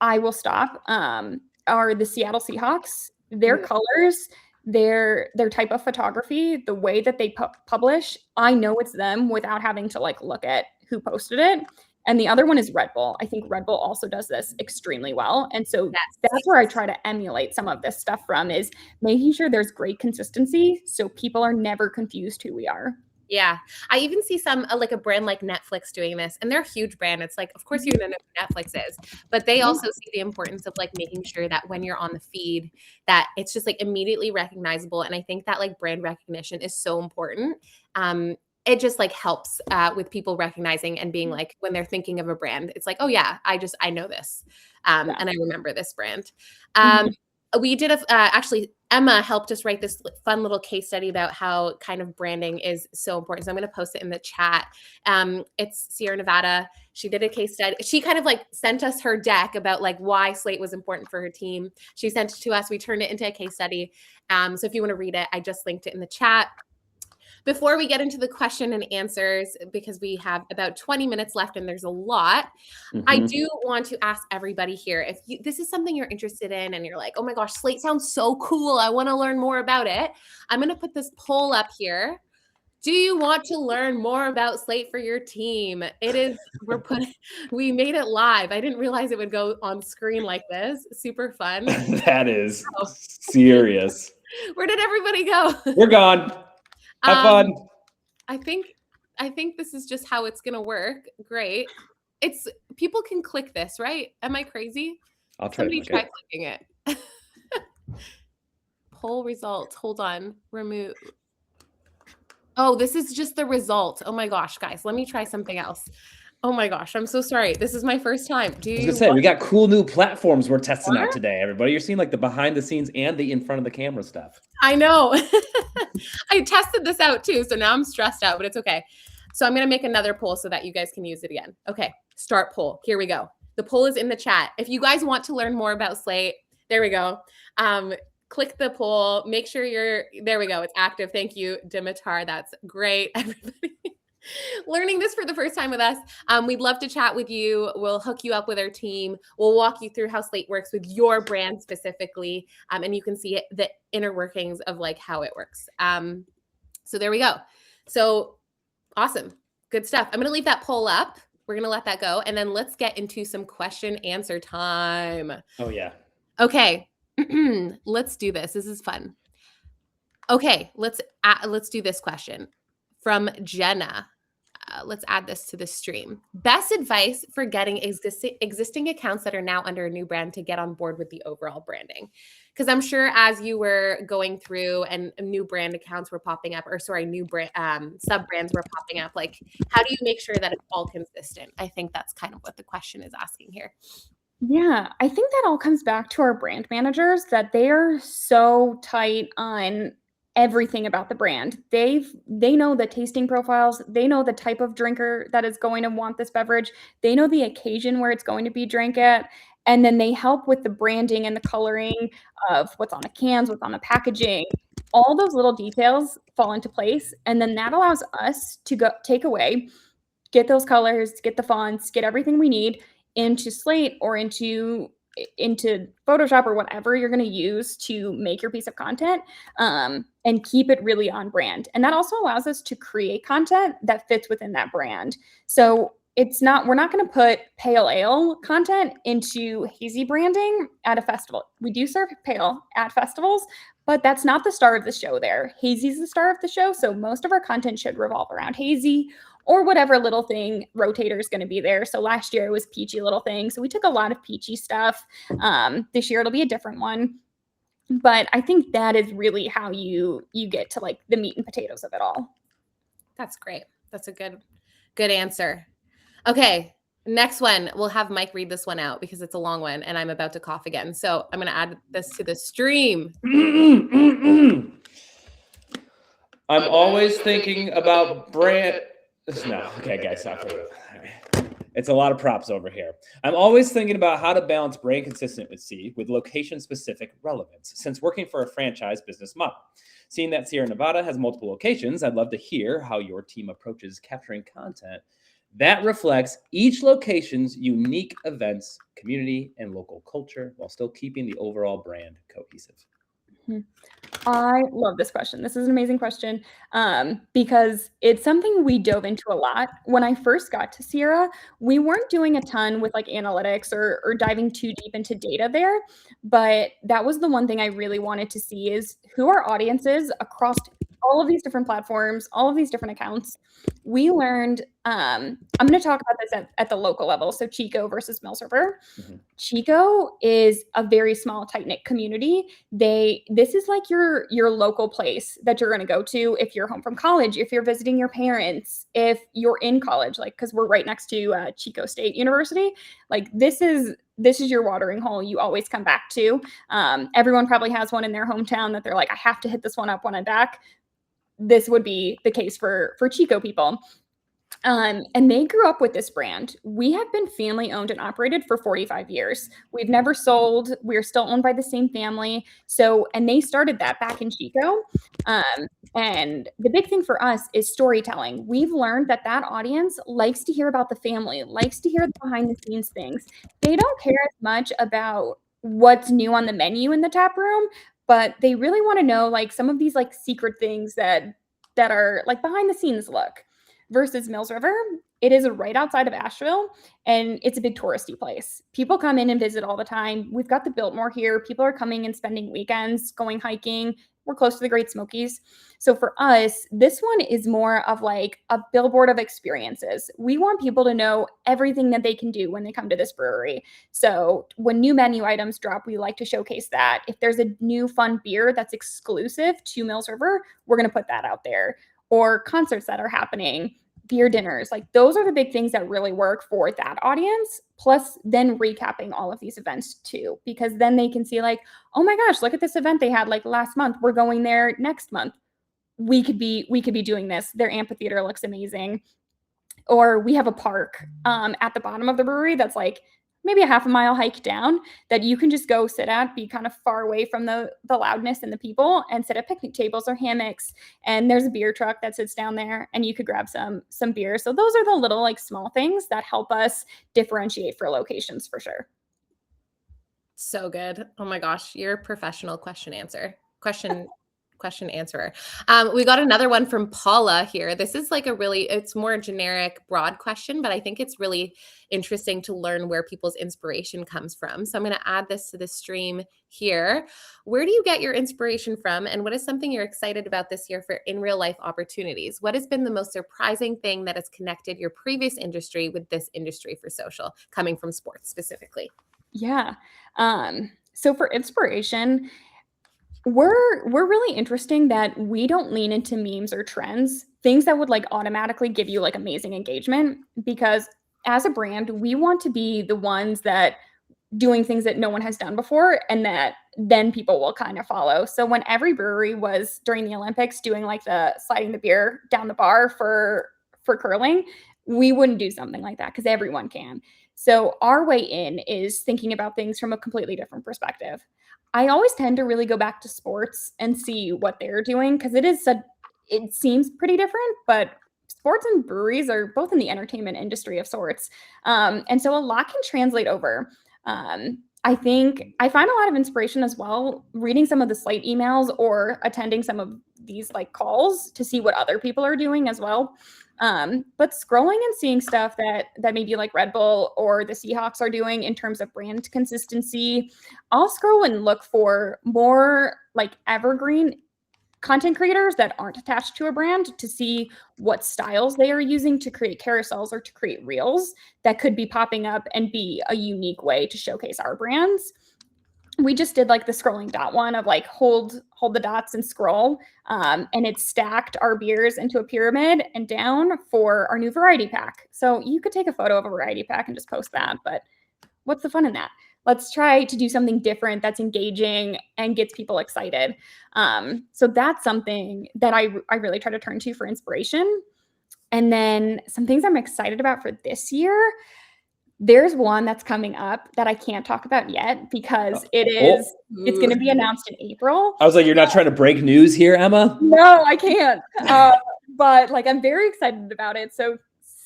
I will stop, are the Seattle Seahawks. Their colors, their type of photography, the way that they publish, I know it's them without having to like look at who posted it. And the other one is Red Bull. I think Red Bull also does this extremely well. And so that's where I try to emulate some of this stuff from, is making sure there's great consistency so people are never confused who we are. Yeah. I even see some like a brand like Netflix doing this, and they're a huge brand. It's like, of course you're going to know who Netflix is, but they also see the importance of like making sure that when you're on the feed, that it's just like immediately recognizable. And I think that like brand recognition is so important. It just like helps with people recognizing and being like, when they're thinking of a brand, it's like, oh yeah, I know this. And I remember this brand. We did actually, Emma helped us write this fun little case study about how kind of branding is so important. So I'm going to post it in the chat. It's Sierra Nevada. She did a case study. She kind of like sent us her deck about like why Slate was important for her team. She sent it to us. We turned it into a case study. So if you want to read it, I just linked it in the chat. Before we get into the question and answers, because we have about 20 minutes left and there's a lot, I do want to ask everybody here, if this is something you're interested in and you're like, oh my gosh, Slate sounds so cool, I want to learn more about it. I'm going to put this poll up here. Do you want to learn more about Slate for your team? It is, we made it live. I didn't realize it would go on screen like this. Super fun. That is serious. Where did everybody go? We're gone. Have fun. I think this is just how it's gonna work. Great. It's people can click this, right? Am I crazy? I'll try. Somebody try clicking it. Poll results. Hold on. Remove. Oh, this is just the result. Oh my gosh, guys. Let me try something else. Oh my gosh, I'm so sorry. This is my first time. I was gonna say, we got cool new platforms we're testing out today, everybody. You're seeing like the behind the scenes and the in front of the camera stuff. I know. I tested this out too, so now I'm stressed out, but it's okay. So I'm gonna make another poll so that you guys can use it again. Okay, start poll. Here we go. The poll is in the chat. If you guys want to learn more about Slate, there we go. Click the poll. Make sure there we go. It's active. Thank you, Dimitar. That's great, everybody. Learning this for the first time with us. We'd love to chat with you. We'll hook you up with our team. We'll walk you through how Slate works with your brand specifically. And you can see the inner workings of like how it works. So there we go. So awesome. Good stuff. I'm going to leave that poll up. We're going to let that go. And then let's get into some question answer time. Oh yeah. Okay. Let's do this. This is fun. Okay. Let's do this question from Jenna. Let's add this to the stream. Best advice for getting existing accounts that are now under a new brand to get on board with the overall branding? Because I'm sure as you were going through and new brand accounts were popping up, or sorry, new brand sub brands were popping up. Like, how do you make sure that it's all consistent? I think that's kind of what the question is asking here. Yeah, I think that all comes back to our brand managers, that they are so tight on everything about the brand. They know the tasting profiles, they know the type of drinker that is going to want this beverage, they know the occasion where it's going to be drank at, and then they help with the branding and the coloring of what's on the cans, what's on the packaging. All those little details fall into place, and then that allows us to go take away, get those colors, get the fonts, get everything we need into Slate or into Photoshop or whatever you're going to use to make your piece of content, and keep it really on brand. And that also allows us to create content that fits within that brand. So we're not going to put pale ale content into hazy branding at a festival. We do serve pale at festivals, but that's not the star of the show there. Hazy is the star of the show. So most of our content should revolve around hazy or whatever little thing rotator is going to be there. So last year it was peachy little thing. So we took a lot of peachy stuff. This year it'll be a different one. But I think that is really how you get to like the meat and potatoes of it all. That's great. That's a good answer. Okay, next one. We'll have Mike read this one out because it's a long one and I'm about to cough again. So I'm going to add this to the stream. I'm always thinking about brand. No, okay, guys, stop. It's a lot of props over here. I'm always thinking about how to balance brand consistency with location-specific relevance, since working for a franchise business model. Seeing that Sierra Nevada has multiple locations, I'd love to hear how your team approaches capturing content that reflects each location's unique events, community, and local culture while still keeping the overall brand cohesive? I love this question. This is an amazing question because it's something we dove into a lot. When I first got to Sierra, we weren't doing a ton with like analytics or diving too deep into data there. But that was the one thing I really wanted to see is who our audience is across all of these different platforms, all of these different accounts. We learned, I'm going to talk about this at the local level. So Chico versus Mills River. Mhm. Chico is a very small, tight-knit community. This is like your local place that you're going to go to if you're home from college, if you're visiting your parents, if you're in college, like because we're right next to Chico State University. Like this is your watering hole you always come back to. Everyone probably has one in their hometown that they're like, I have to hit this one up when I'm back. This would be the case for Chico people. And they grew up with this brand. We have been family owned and operated for 45 years. We've never sold. We're still owned by the same family. So, and they started that back in Chico. And the big thing for us is storytelling. We've learned that audience likes to hear about the family, likes to hear the behind the scenes things. They don't care as much about what's new on the menu in the tap room, but they really want to know like some of these like secret things that are like behind the scenes look. Versus Mills River, it is right outside of Asheville, and it's a big touristy place. People come in and visit all the time. We've got the Biltmore here. People are coming and spending weekends, going hiking. We're close to the Great Smokies. So for us, this one is more of like a billboard of experiences. We want people to know everything that they can do when they come to this brewery. So when new menu items drop, we like to showcase that. If there's a new fun beer that's exclusive to Mills River, we're going to put that out there. Or concerts that are happening, beer dinners, like those are the big things that really work for that audience. Plus then recapping all of these events too, because then they can see like, oh my gosh, look at this event they had like last month. We're going there next month. We could be doing this. Their amphitheater looks amazing. Or we have a park at the bottom of the brewery that's like maybe a half a mile hike down that you can just go sit at, be kind of far away from the loudness and the people, and sit at picnic tables or hammocks. And there's a beer truck that sits down there and you could grab some beer. So those are the little like small things that help us differentiate for locations for sure. So good. Oh my gosh, you're a professional question answerer. We got another one from Paula here. This is like it's more generic, broad question, but I think it's really interesting to learn where people's inspiration comes from. So I'm going to add this to the stream here. Where do you get your inspiration from? And what is something you're excited about this year for in real life opportunities? What has been the most surprising thing that has connected your previous industry with this industry for social, coming from sports specifically? Yeah. So for inspiration, we're really interesting that we don't lean into memes or trends, things that would like automatically give you like amazing engagement, because as a brand, we want to be the ones that doing things that no one has done before and that then people will kind of follow. So when every brewery was during the Olympics doing like the sliding the beer down the bar for curling, we wouldn't do something like that because everyone can. So our way in is thinking about things from a completely different perspective. I always tend to really go back to sports and see what they're doing because it seems pretty different, but sports and breweries are both in the entertainment industry of sorts. And so a lot can translate over. I think I find a lot of inspiration as well, reading some of the Slate emails or attending some of these like calls to see what other people are doing as well. But scrolling and seeing stuff that maybe like Red Bull or the Seahawks are doing in terms of brand consistency, I'll scroll and look for more like evergreen content creators that aren't attached to a brand to see what styles they are using to create carousels or to create reels that could be popping up and be a unique way to showcase our brands. We just did like the scrolling dot one of like hold the dots and scroll. And it stacked our beers into a pyramid and down for our new variety pack. So you could take a photo of a variety pack and just post that, but what's the fun in that? Let's try to do something different that's engaging and gets people excited. So that's something that I really try to turn to for inspiration. And then some things I'm excited about for this year. There's one that's coming up that I can't talk about yet because it's going to be announced in April. I was like, you're not trying to break news here, Emma? No, I can't. But like, I'm very excited about it. So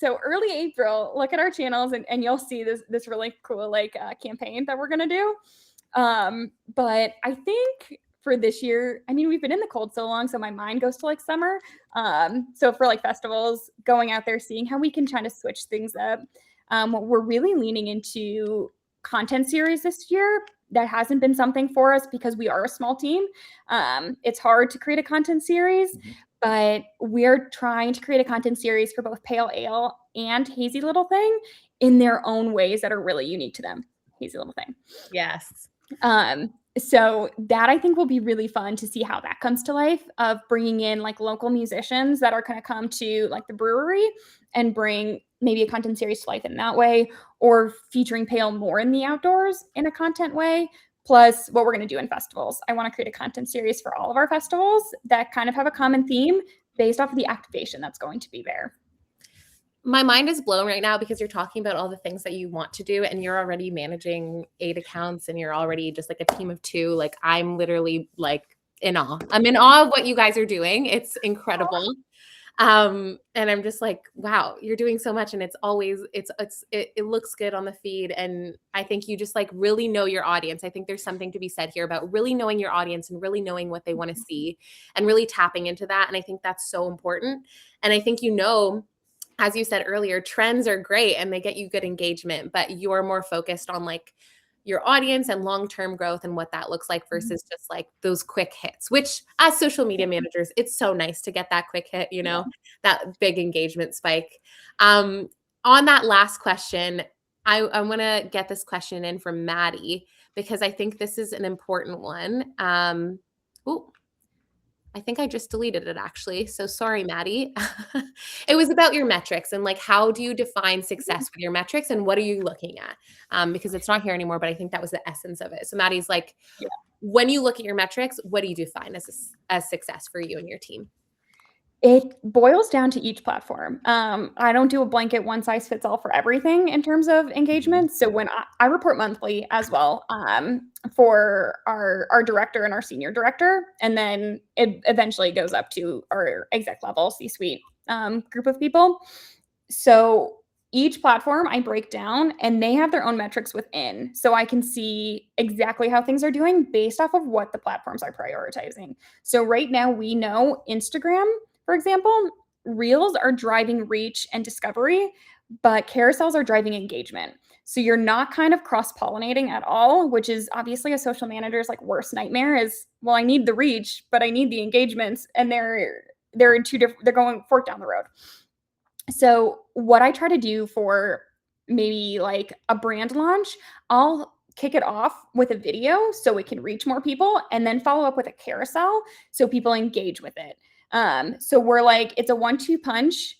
So early April, look at our channels and you'll see this really cool campaign that we're gonna do. But I think for this year, I mean, we've been in the cold so long, so my mind goes to summer. So for festivals, going out there, seeing how we can try to switch things up. We're really leaning into content series this year. That hasn't been something for us because we are a small team. It's hard to create a content series, but we're trying to create a content series for both Pale Ale and Hazy Little Thing in their own ways that are really unique to them. Hazy Little Thing. Yes. So that I think will be really fun to see how that comes to life, of bringing in local musicians that are going to come to the brewery and bring maybe a content series to life in that way, or featuring Pale more in the outdoors in a content way. Plus what we're going to do in festivals. I want to create a content series for all of our festivals that kind of have a common theme based off of the activation that's going to be there. My mind is blown right now because you're talking about all the things that you want to do and you're already managing 8 accounts and you're already just a team of 2. I'm literally in awe. I'm in awe of what you guys are doing. It's incredible. And I'm just wow, you're doing so much. And it's always, it looks good on the feed. And I think you just really know your audience. I think there's something to be said here about really knowing your audience and really knowing what they want to see and really tapping into that. And I think that's so important. And I think, as you said earlier, trends are great and they get you good engagement, but you're more focused on your audience and long-term growth and what that looks like versus just those quick hits, which as social media managers, it's so nice to get that quick hit, that big engagement spike. On that last question, I want to get this question in from Maddie because I think this is an important one. I think I just deleted it actually. So sorry, Maddie. It was about your metrics and how do you define success with your metrics and what are you looking at? Because it's not here anymore, but I think that was the essence of it. So Maddie's when you look at your metrics, what do you define as success for you and your team? It boils down to each platform. I don't do a blanket one size fits all for everything in terms of engagement. So when I report monthly as well for our director and our senior director, and then it eventually goes up to our exec level C-suite group of people. So each platform I break down and they have their own metrics within. So I can see exactly how things are doing based off of what the platforms are prioritizing. So right now we know Instagram, for example, Reels are driving reach and discovery, but carousels are driving engagement. So you're not kind of cross-pollinating at all, which is obviously a social manager's worst nightmare is, well, I need the reach, but I need the engagements, and they're in two different, they're going fork down the road. So what I try to do for maybe a brand launch, I'll kick it off with a video so it can reach more people, and then follow up with a carousel so people engage with it. So we're it's a 1-2 punch,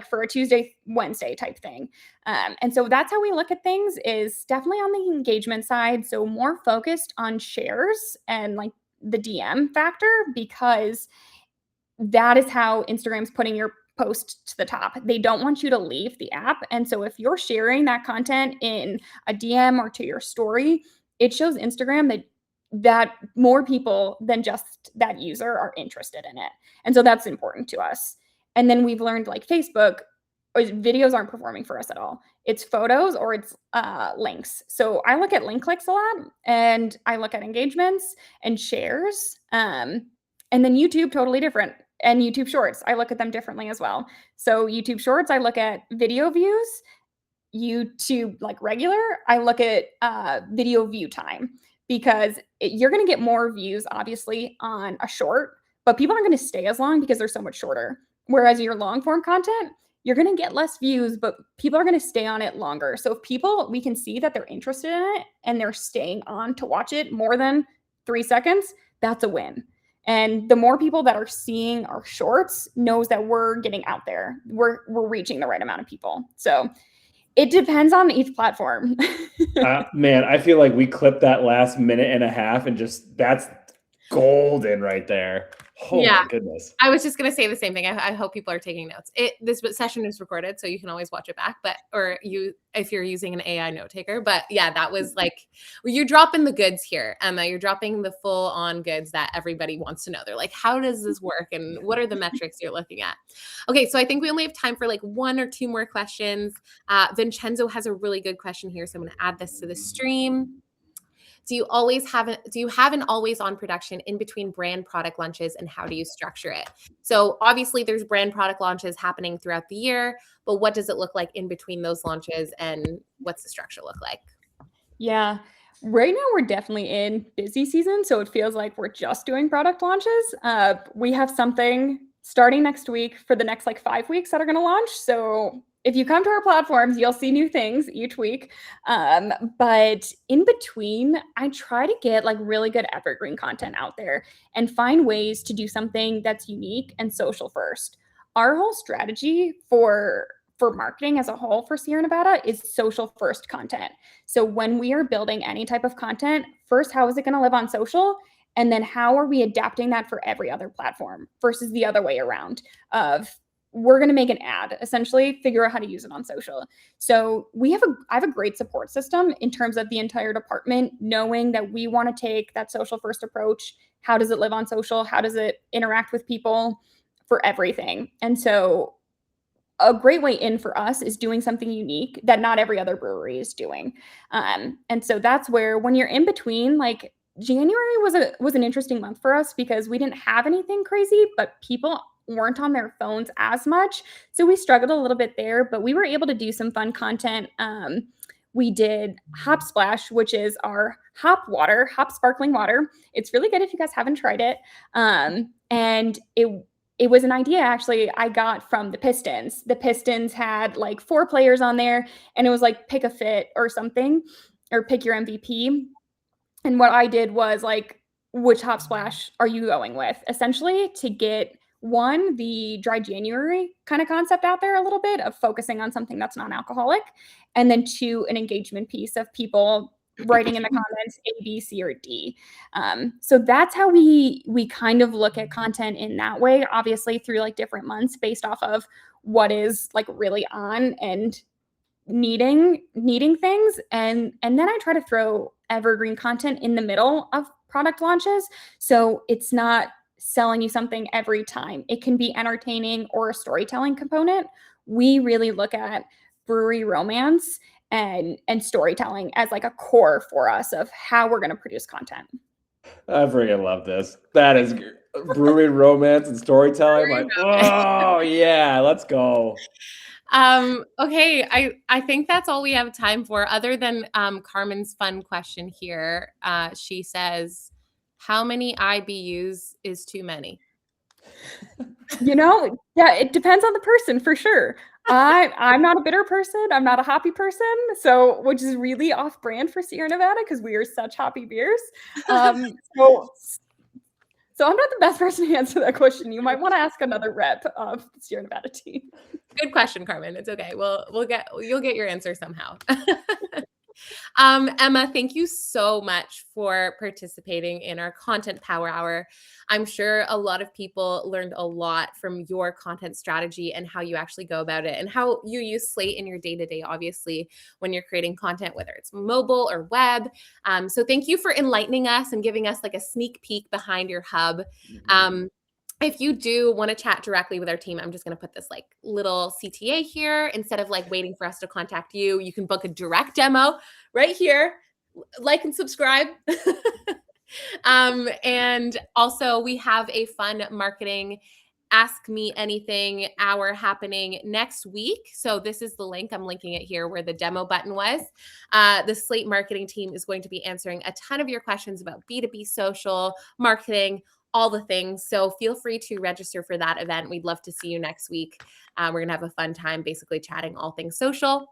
for a Tuesday, Wednesday type thing. And so that's how we look at things, is definitely on the engagement side. So more focused on shares and the DM factor, because that is how Instagram's putting your post to the top. They don't want you to leave the app. And so if you're sharing that content in a DM or to your story, it shows Instagram that more people than just that user are interested in it. And so that's important to us. And then we've learned Facebook, videos aren't performing for us at all. It's photos or it's links. So I look at link clicks a lot, and I look at engagements and shares. And then YouTube, totally different. And YouTube Shorts, I look at them differently as well. So YouTube Shorts, I look at video views. YouTube regular, I look at video view time. Because you're going to get more views, obviously, on a short, but people aren't going to stay as long because they're so much shorter. Whereas your long form content, you're going to get less views, but people are going to stay on it longer. So if we can see that they're interested in it and they're staying on to watch it more than 3 seconds, that's a win. And the more people that are seeing our shorts knows that we're getting out there. We're reaching the right amount of people. So it depends on each platform. Man, I feel we clipped that last minute and a half and just that's golden right there. Oh Yeah. my goodness. I was just going to say the same thing. I hope people are taking notes. This session is recorded, so you can always watch it back, if you're using an AI note taker. But yeah, that was like, you're dropping the goods here, Emma. You're dropping the full on goods that everybody wants to know. They're like, how does this work? And what are the metrics you're looking at? Okay, so I think we only have time for like one or two more questions. Vincenzo has a really good question here, so I'm going to add this to the stream. Do you have an always on production in between brand product launches, and how do you structure it? So obviously there's brand product launches happening throughout the year, but what does it look like in between those launches, and what's the structure look like? Yeah. Right now, we're definitely in busy season, so it feels like we're just doing product launches. We have something starting next week for the next like 5 weeks that are going to launch. So if you come to our platforms, you'll see new things each week. But in between, I try to get like really good evergreen content out there and find ways to do something that's unique and social first. Our whole strategy for marketing as a whole for Sierra Nevada is social first content. So when we are building any type of content, first, how is it going to live on social? And then how are we adapting that for every other platform versus the other way around of we're going to make an ad, essentially figure out how to use it on social. So I have a great support system in terms of the entire department, knowing that we want to take that social first approach. How does it live on social? How does it interact with people for everything? And so a great way in for us is doing something unique that not every other brewery is doing. And so that's where when you're in between, like January was an interesting month for us because we didn't have anything crazy, but people weren't on their phones as much. So we struggled a little bit there, but we were able to do some fun content. We did Hop Splash, which is our hop sparkling water. It's really good if you guys haven't tried it. And it was an idea actually I got from the Pistons. The Pistons had like 4 players on there, and it was like pick a fit or something, or pick your MVP. And what I did was like, which hop splash are you going with? Essentially to get the dry January kind of concept out there a little bit of focusing on something that's non-alcoholic, and then 2, an engagement piece of people writing in the comments A, B, C, or D. So that's how we kind of look at content in that way, obviously through like different months based off of what is like really on and needing things. And then I try to throw evergreen content in the middle of product launches. So it's not selling you something every time. It can be entertaining or a storytelling component. We really look at brewery romance and storytelling as like a core for us of how we're going to produce content. I freaking love this. That is brewery romance and storytelling. Like, oh yeah, let's go. Okay, I think that's all we have time for, other than Carmen's fun question here. She says, how many IBUs is too many? Yeah, it depends on the person for sure. I'm not a bitter person. I'm not a hoppy person. So, which is really off brand for Sierra Nevada because we are such hoppy beers. So I'm not the best person to answer that question. You might want to ask another rep of the Sierra Nevada team. Good question, Carmen. It's okay. You'll get your answer somehow. Emma, thank you so much for participating in our Content Power Hour. I'm sure a lot of people learned a lot from your content strategy and how you actually go about it and how you use Slate in your day-to-day, obviously, when you're creating content, whether it's mobile or web. So thank you for enlightening us and giving us like a sneak peek behind your hub. If you do want to chat directly with our team, I'm just going to put this like little CTA here. Instead of like waiting for us to contact you, you can book a direct demo right here. Like and subscribe. And also we have a fun marketing Ask Me Anything hour happening next week. So this is the link. I'm linking it here where the demo button was. The Slate marketing team is going to be answering a ton of your questions about B2B social marketing, all the things. So feel free to register for that event. We'd love to see you next week. We're going to have a fun time basically chatting all things social.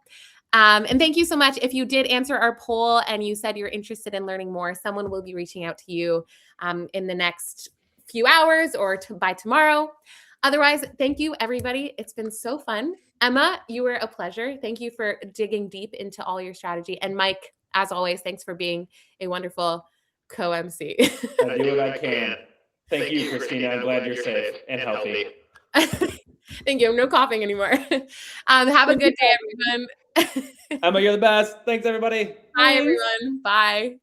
And thank you so much. If you did answer our poll and you said you're interested in learning more, someone will be reaching out to you in the next few hours or by tomorrow. Otherwise, thank you, everybody. It's been so fun. Emma, you were a pleasure. Thank you for digging deep into all your strategy. And Mike, as always, thanks for being a wonderful co-MC. I do what I can. Thank you, Christina. I'm glad you're safe and healthy. Thank you. No coughing anymore. Have a good day, everyone. Emma, you're the best. Thanks, everybody. Bye, everyone. Bye.